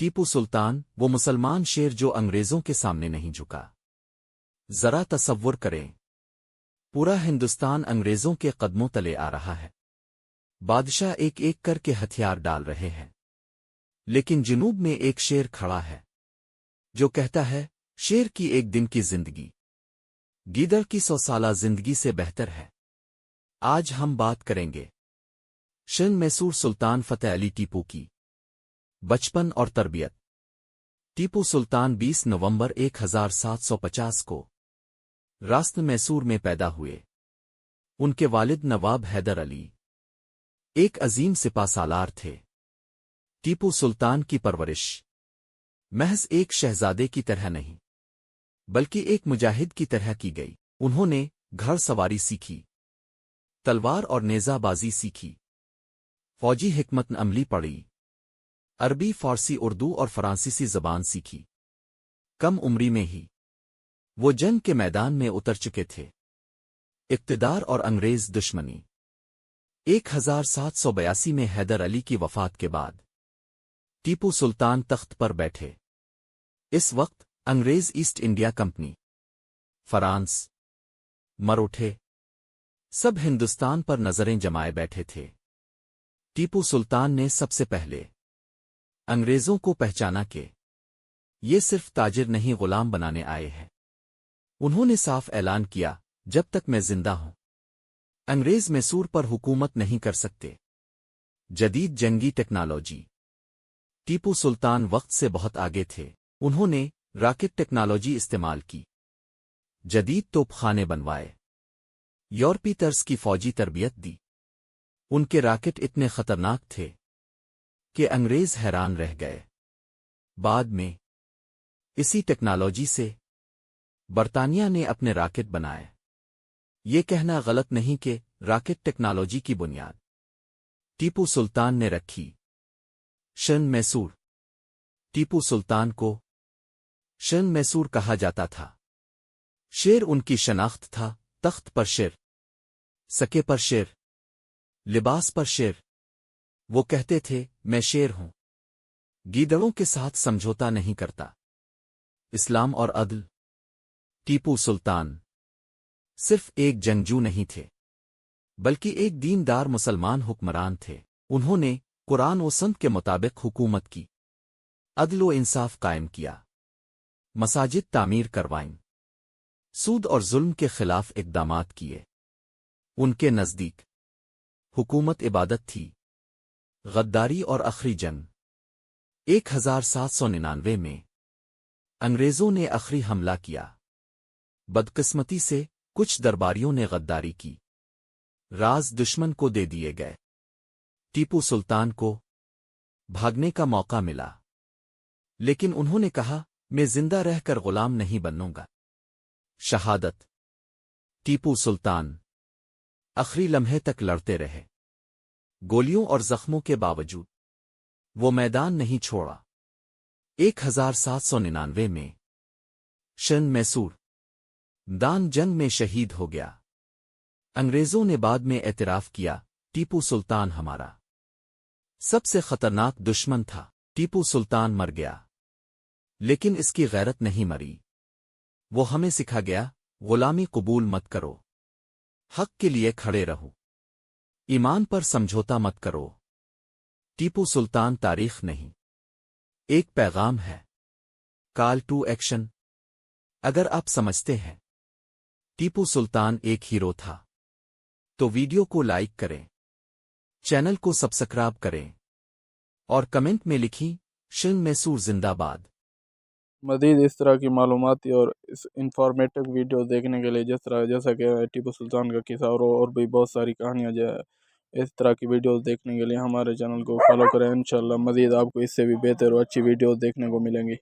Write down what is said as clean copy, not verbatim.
टीपू सुल्तान, वो मुसलमान शेर जो अंग्रेजों के सामने नहीं झुका। जरा तसव्वुर करें, पूरा हिंदुस्तान अंग्रेजों के कदमों तले आ रहा है। बादशाह एक एक करके हथियार डाल रहे हैं, लेकिन जुनूब में एक शेर खड़ा है जो कहता है, शेर की एक दिन की जिंदगी गीदड़ की 100 साला जिंदगी से बेहतर है। आज हम बात करेंगे शन मैसूर सुल्तान फतेह अली टीपू की बचपन और तरबियत। टीपू सुल्तान 20 नवंबर 1750 को रास्त मैसूर में पैदा हुए। उनके वालिद नवाब हैदर अली एक अजीम सिपाहसालार थे। टीपू सुल्तान की परवरिश महज एक शहजादे की तरह नहीं, बल्कि एक मुजाहिद की तरह की गई। उन्होंने घड़ सवारी सीखी, तलवार और नेज़ाबाजी सीखी, फौजी हिकमत अमली पढ़ी, अरबी, फारसी, उर्दू और फ्रांसीसी जबान सीखी। कम उम्री में ही वो जंग के मैदान में उतर चुके थे। इक़्तिदार और अंग्रेज दुश्मनी। 1782 में हैदर अली की वफ़ात के बाद टीपू सुल्तान तख्त पर बैठे। इस वक्त अंग्रेज ईस्ट इंडिया कंपनी, फ्रांस, मरोठे सब हिंदुस्तान पर नजरें जमाए बैठे थे। टीपू सुल्तान ने सबसे पहले अंग्रेजों को पहचाना कि ये सिर्फ ताजिर नहीं, गुलाम बनाने आए हैं। उन्होंने साफ ऐलान किया, जब तक मैं जिंदा हूं अंग्रेज मैसूर पर हुकूमत नहीं कर सकते। जदीद जंगी टेक्नोलॉजी। टीपू सुल्तान वक्त से बहुत आगे थे। उन्होंने रॉकेट टेक्नोलॉजी इस्तेमाल की, जदीद तोपखाने बनवाए, यूरोपी तर्ज की फौजी तरबियत दी। उनके रॉकेट इतने खतरनाक थे कि अंग्रेज हैरान रह गए। बाद में इसी टेक्नोलॉजी से बरतानिया ने अपने रॉकेट बनाए। ये कहना गलत नहीं कि रॉकेट टेक्नोलॉजी की बुनियाद टीपू सुल्तान ने रखी। शन मैसूर। टीपू सुल्तान को शन मैसूर कहा जाता था। शेर उनकी शनाख्त था। तख्त पर शेर, सके पर शेर, लिबास पर शेर। वो कहते थे, मैं शेर हूं, गीदड़ों के साथ समझौता नहीं करता। इस्लाम और अदल। टीपू सुल्तान सिर्फ एक जंगजू नहीं थे, बल्कि एक दीनदार मुसलमान हुक्मरान थे। उन्होंने कुरान और सुन्नत के मुताबिक हुकूमत की, अदल व इंसाफ कायम किया, मसाजिद तामीर करवाईं, सूद और जुल्म के खिलाफ इक़दामात किए। उनके नज़दीक हुकूमत इबादत थी। गद्दारी और आखिरी जंग। 1799 में अंग्रेजों ने आखिरी हमला किया। बदकिस्मती से कुछ दरबारियों ने गद्दारी की, राज दुश्मन को दे दिए गए। टीपू सुल्तान को भागने का मौका मिला, लेकिन उन्होंने कहा, मैं जिंदा रहकर गुलाम नहीं बनूंगा। शहादत। टीपू सुल्तान आखिरी लम्हे तक लड़ते रहे। गोलियों और जख्मों के बावजूद वो मैदान नहीं छोड़ा। 1799 में शन मैसूर दान जंग में शहीद हो गया। अंग्रेजों ने बाद में एतराफ किया, टीपू सुल्तान हमारा सबसे खतरनाक दुश्मन था। टीपू सुल्तान मर गया, लेकिन इसकी गैरत नहीं मरी। वो हमें सिखा गया, गुलामी कबूल मत करो, हक के लिए खड़े रहो, ईमान पर समझौता मत करो। टीपू सुल्तान तारीख नहीं, एक पैगाम है। Call to action. अगर आप समझते हैं टीपू सुल्तान एक हीरो था, तो वीडियो को लाइक करें, चैनल को सब्सक्राइब करें और कमेंट में लिखी, शन मैसूर जिंदाबाद। मज़ीद इस तरह की मालूमाती और इस इंफॉर्मेटिव वीडियो देखने के लिए जैसा कि टीपू सुल्तान का किस्सा और भी बहुत सारी कहानियाँ जो है, इस तरह की वीडियोस देखने के लिए हमारे चैनल को फॉलो करें। इंशाल्लाह मज़ीद आपको इससे भी बेहतर और अच्छी वीडियोस देखने को मिलेंगी।